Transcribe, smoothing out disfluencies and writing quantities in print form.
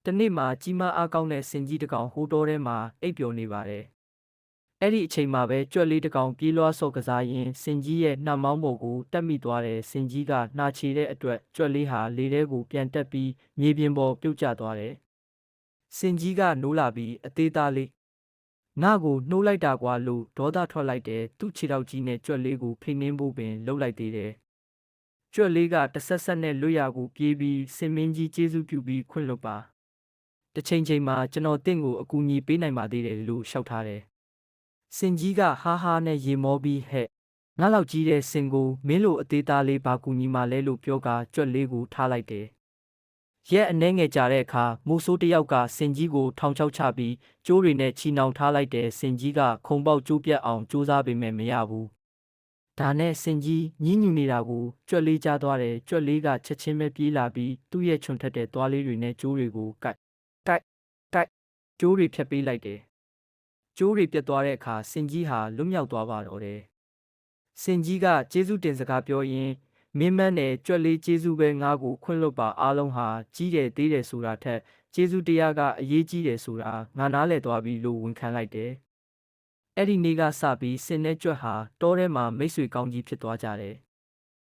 တနေ့မှာကြီးမားအားကောင်းတဲ့စင်ကြီးတစ်ကောင်ဟိုးတောထဲမှာအိပ်ပျော်နေပါတယ်။အဲ့ဒီအချိန်မှာပဲကြွက်လေးတစ်ကောင်ပြေးလွှားဆော့ကစားရင်းစင်ကြီးရဲ့နှာမောင်းပေါ်ကိုတက်မိသွားတယ်။စင်ကြီးကနှာချေတဲ့အတွက်ကြွက်လေးဟာလေထဲကိုပြန်တက်ပြီးမြေပြင်ပေါ်ပြုတ်ကျသွားတယ်။စင်ကြီးကနိုးလာပြီးအသေးသားလေးငါ့ကိုနှိုးလိုက်တာကွာလို့ဒေါသထွက်လိုက်တယ်။သူ့ခြေထောက်ကြီးနဲ့ကြွက်လေးကိုဖိနှင်းဖို့ပင်လှုပ်လိုက်သေးတယ်။ကြွက်လေးကတဆက်ဆက်နဲ့လွတ်ရာကိုပြေးပြီးစင်မင်းကြီးကျေးဇူးပြုပြီးခွင့်လွှတ်ပါ။တစ်ချိန်မှာကျွန်တော်တင့်ကိုအကူအညီပေးနိုင်ပါသေးတယ်လို့လျှောက်ထားတယ်။စင်ကြီးကဟာဟာနဲ့ရေမောပြီးဟဲ့ငါလောက်ကြီးတဲ့စင်ကိုမင်းလိုအသေးသားလေးဘာကူညီမှလဲလို့ပြောကာကြွက်လေးကိုထားလိုက်တယ်။ရက်အနှဲငယ်ကြာတဲ့အခါမိုးဆိုးတစ်ယောက်ကစင်ကြီးကိုထောင်ချောက်ချပြီးကျိုးတွေနဲ့ချီနှောင်ထားလိုက်တဲ့စင်ကြီးကခုံပေါက်ကျိုးပြတ်အောင်ကြိုးစားပေမဲ့မရဘူး။ဒါနဲ့စင်ကြီးညှဉ်းညူနေတာကိုကြွက်လေးကြားသွားတယ်။ကြွက်လေးကချက်ချင်းပဲပြေးလာပြီးသူ့ရဲ့ချွန်ထက်တဲ့သွားလေးတွေနဲ့ကျိုးတွေကိုကိုက်ကျိုးတွေဖြတ်ပေးလိုက်တယ်။ကျိုးတွေပြတ်သွားတဲ့အခါစင်ကြီးဟာလွတ်မြောက်သွားပါတော့တယ်။စင်ကြီးကကျေးဇူးတင်စကားပြောရင်းမင်းမန်းနဲ့ကြွက်လေးကျေးဇူးပဲငါ့ကိုခွင့်လွှတ်ပါအားလုံးဟာကြီးတယ်သေးတယ်ဆိုတာထက်ကျေးဇူးတရားကအရေးကြီးတယ်ဆိုတာငါနားလည်သွားပြီလို့ဝန်ခံလိုက်တယ်။အဲ့ဒီနေ့ကစပြီးစင်နဲ့ကြွက်ဟာတောထဲမှာမိတ်ဆွေကောင်းကြီးဖြစ်သွားကြတယ်။